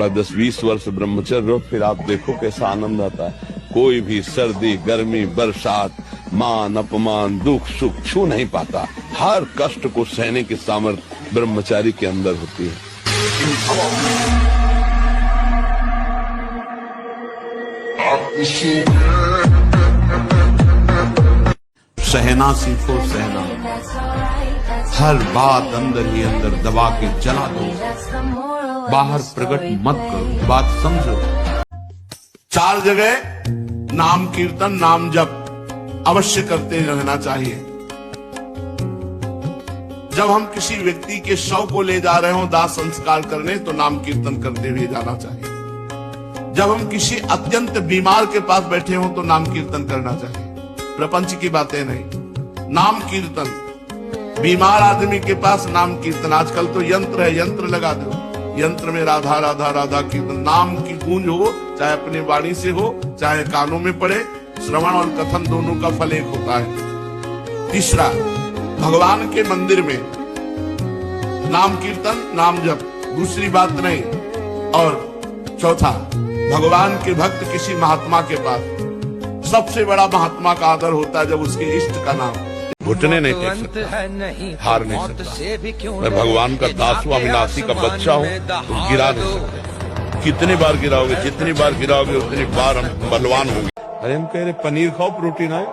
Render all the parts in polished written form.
थोड़ा 10-20 वर्ष ब्रह्मचर्य रहो, फिर आप देखो कैसा आनंद आता है। कोई भी सर्दी, गर्मी, बरसात, मान अपमान, दुख सुख छू नहीं पाता। हर कष्ट को सहने की सामर्थ्य ब्रह्मचारी के अंदर होती है। सहना सीखो, सहना। हर बात अंदर ही अंदर दबा के जला दो, बाहर प्रकट मत करो, बात समझो। 4 जगह नाम कीर्तन, नाम जप अवश्य करते रहना चाहिए। जब हम किसी व्यक्ति के शव को ले जा रहे हो दाह संस्कार करने, तो नाम कीर्तन करते हुए जाना चाहिए। जब हम किसी अत्यंत बीमार के पास बैठे हो तो नाम कीर्तन करना चाहिए, प्रपंच की बातें नहीं, नाम कीर्तन। बीमार आदमी के पास नाम कीर्तन। आजकल तो यंत्र है, यंत्र लगा दो, यंत्र में राधा राधा राधा कीर्तन, नाम की गूंज हो, चाहे अपनी वाणी से हो, चाहे कानों में पड़े। श्रवण और कथन दोनों का फल एक होता है। तीसरा, भगवान के मंदिर में नाम कीर्तन, नाम जप, दूसरी बात नहीं। और चौथा, भगवान के भक्त किसी महात्मा के पास, सबसे बड़ा महात्मा का आदर होता है जब उसके इष्ट का नाम। घुटने नहीं टेक सकता, हार नहीं सकता। मैं भगवान का दास हूं, अविनाशी का बच्चा हूं, तो गिरा नहीं सकते। कितनी बार गिराओगे, जितनी बार गिराओगे उतनी बार हम बलवान होंगे। अरे हम कह रहे पनीर खाओ, प्रोटीन आए,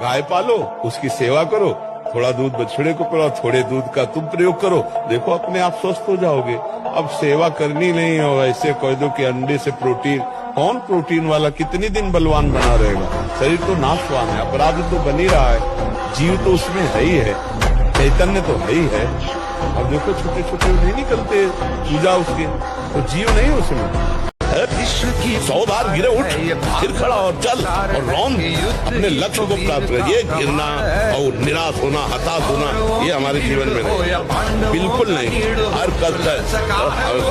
गाय पालो, उसकी सेवा करो, थोड़ा दूध बछड़े को पिलाओ, थोड़े दूध का तुम प्रयोग करो, देखो अपने आप स्वस्थ हो जाओगे। अब सेवा करनी नहीं हो, ऐसे कह दो कि अंडे से प्रोटीन, कौन प्रोटीन वाला कितनी दिन बलवान बना रहेगा? शरीर तो नाशवान है, अपराध तो बन ही रहा है, जीव तो उसमें है ही है, चैतन्य तो है ही है। अब देखो छोटे छोटे नहीं निकलते पूजा उसके, तो जीव नहीं उसमें। 100 बार गिरे उठ, फिर खड़ा और चल और रौन, अपने लक्ष्य को प्राप्त कर। ये गिरना और निराश होना, हताश होना, ये हमारे जीवन में नहीं, बिल्कुल नहीं। हर कदम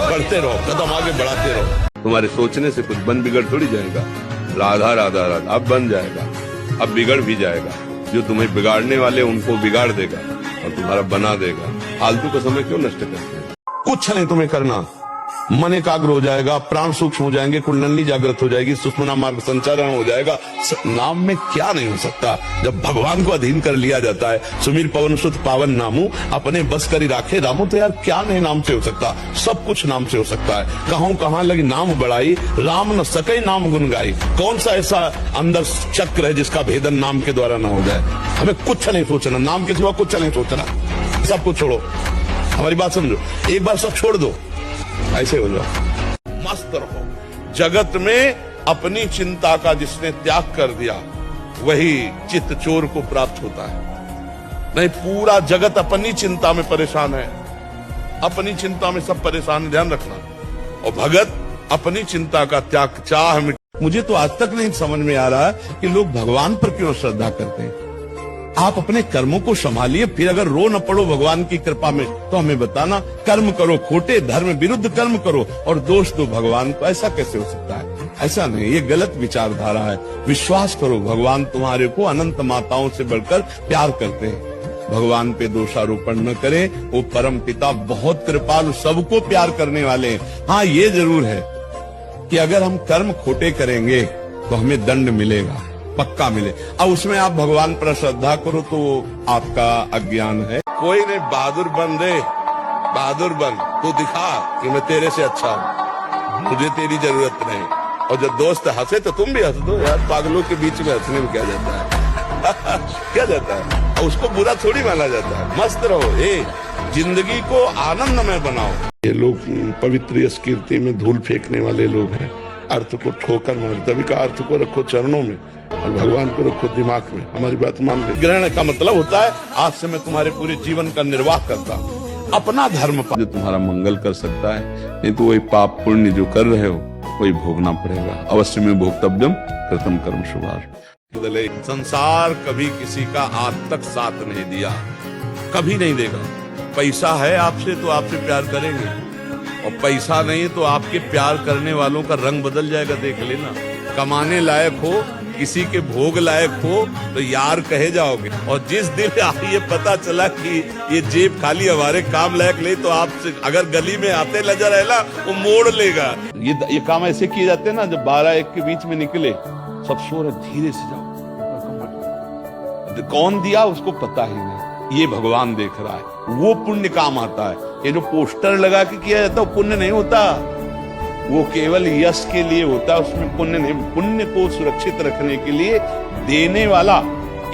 बढ़ते रहो, कदम आगे बढ़ाते रहो। तुम्हारे सोचने से कुछ बन बिगड़ थोड़ी जाएगा। राधा राधा राधा अब बन जाएगा, अब बिगड़ भी जाएगा। जो तुम्हें बिगाड़ने वाले उनको बिगाड़ देगा और तुम्हारा बना देगा। फालतू का समय क्यों नष्ट करते हैं? कुछ नहीं तुम्हें करना, मन एकाग्र हो जाएगा, प्राण सूक्ष्म हो जाएंगे, कुंडली जागृत हो जाएगी, सुषुम्ना मार्ग संचारण हो जाएगा। नाम में क्या नहीं हो सकता जब भगवान को अधीन कर लिया जाता है। सुमीर पवन सुत पावन नामू, अपने बस करी राखे रामू। तो यार क्या नहीं नाम से हो सकता? सब कुछ नाम से हो सकता है। कहूं कहां लगी नाम बढ़ाई, राम न सके नाम गुन गाई। कौन सा ऐसा अंदर चक्र है जिसका भेदन नाम के द्वारा न हो जाए? हमें कुछ नहीं सोचना, नाम के सिवा कुछ नहीं सोचना, सब कुछ छोड़ो। हमारी बात समझो, एक बार सब छोड़ दो, ऐसे हो जाओ, मस्त रहो। जगत में अपनी चिंता का जिसने त्याग कर दिया वही चित्त चोर को प्राप्त होता है। नहीं, पूरा जगत अपनी चिंता में परेशान है, अपनी चिंता में सब परेशान है, ध्यान रखना। और भगत अपनी चिंता का त्याग, चाह मिट। मुझे तो आज तक नहीं समझ में आ रहा कि लोग भगवान पर क्यों श्रद्धा करते हैं। आप अपने कर्मों को संभालिए, फिर अगर रो न पड़ो भगवान की कृपा में तो हमें बताना। कर्म करो खोटे, धर्म विरुद्ध कर्म करो और दोष दो भगवान को, ऐसा कैसे हो सकता है? ऐसा नहीं, ये गलत विचारधारा है। विश्वास करो, भगवान तुम्हारे को अनंत माताओं से बढ़कर प्यार करते हैं। भगवान पे दोषारोपण न करें, वो परम पिता बहुत कृपालु, सबको प्यार करने वाले हैं। हाँ, ये जरूर है कि अगर हम कर्म खोटे करेंगे तो हमें दंड मिलेगा, पक्का मिले। अब उसमें आप भगवान पर श्रद्धा करो तो आपका अज्ञान है। कोई नहीं, बहादुर बन दे, बहादुर बन, तू दिखा कि मैं तेरे से अच्छा हूँ, मुझे तेरी जरूरत नहीं। और जब दोस्त हंसे तो तुम भी हंस दो यार, पागलों के बीच में हंसने में क्या जाता है? क्या जाता है? और उसको बुरा थोड़ी माना जाता है। मस्त रहो, जिंदगी को आनंदमय बनाओ। ये लोग पवित्र यश कीर्ति में धूल फेंकने वाले लोग हैं, अर्थ को ठोकर मार। तभी का अर्थ को रखो चरणों में और भगवान को रखो दिमाग में। हमारी बात मान लो। ग्रहण का मतलब होता है आज से मैं तुम्हारे पूरे जीवन का निर्वाह करता हूँ, अपना धर्म जो तुम्हारा मंगल कर सकता है। नहीं तो वही पाप पुण्य जो कर रहे हो वही भोगना पड़ेगा। अवश्य में भोक्तव्यम कृतम कर्म शुभार। संसार कभी किसी का आज तक साथ नहीं दिया, कभी नहीं देगा। पैसा है आपसे तो आपसे प्यार करेंगे, और पैसा नहीं तो आपके प्यार करने वालों का रंग बदल जाएगा, देख लेना। कमाने लायक हो किसी के भोग लायक हो तो यार कहे जाओगे, और जिस दिन ये पता चला कि ये जेब खाली हमारे काम लायक नहीं, तो आपसे अगर गली में आते नजर आएला वो मोड़ लेगा। ये काम ऐसे किए जाते हैं ना, जब 12-1 के बीच में निकले सब सो रहे, धीरे से जाओ, कौन दिया उसको पता ही नहीं, ये भगवान देख रहा है, वो पुण्य काम आता है। ये जो पोस्टर लगा के किया जाता है वो पुण्य नहीं होता, वो केवल यश के लिए होता है, उसमें पुण्य नहीं। पुण्य को सुरक्षित रखने के लिए देने वाला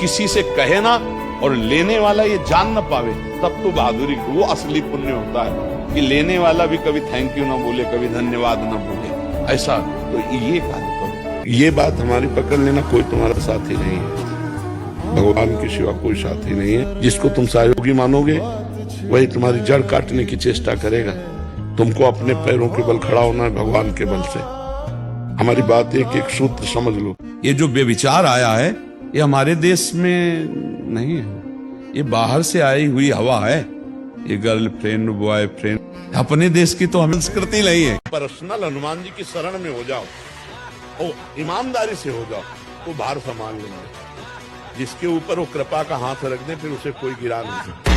किसी से कहे ना और लेने वाला ये जान ना पावे, तब तो बहादुरी, वो असली पुण्य होता है कि लेने वाला भी कभी थैंक यू ना बोले, कभी धन्यवाद ना बोले, ऐसा। तो ये बात करो, ये बात हमारी पकड़ लेना, कोई तुम्हारा साथी नहीं है, भगवान के सिवा कोई साथी नहीं है। जिसको तुम सहयोगी मानोगे वही तुम्हारी जड़ काटने की चेष्टा करेगा। तुमको अपने पैरों के बल खड़ा होना है, भगवान के बल से। हमारी बात एक सूत्र समझ लो, ये जो व्यभिचार आया है ये हमारे देश में नहीं है, ये बाहर से आई हुई हवा है। ये गर्लफ्रेंड बॉयफ्रेंड अपने देश की तो हम संस्कृति नहीं है। पर्सनल हनुमान जी की शरण में हो जाओ, ओ ईमानदारी से हो जाओ, तो भार संभाल लेंगे। जिसके ऊपर वो कृपा का हाथ रख दे फिर उसे कोई गिरा नहीं सकता।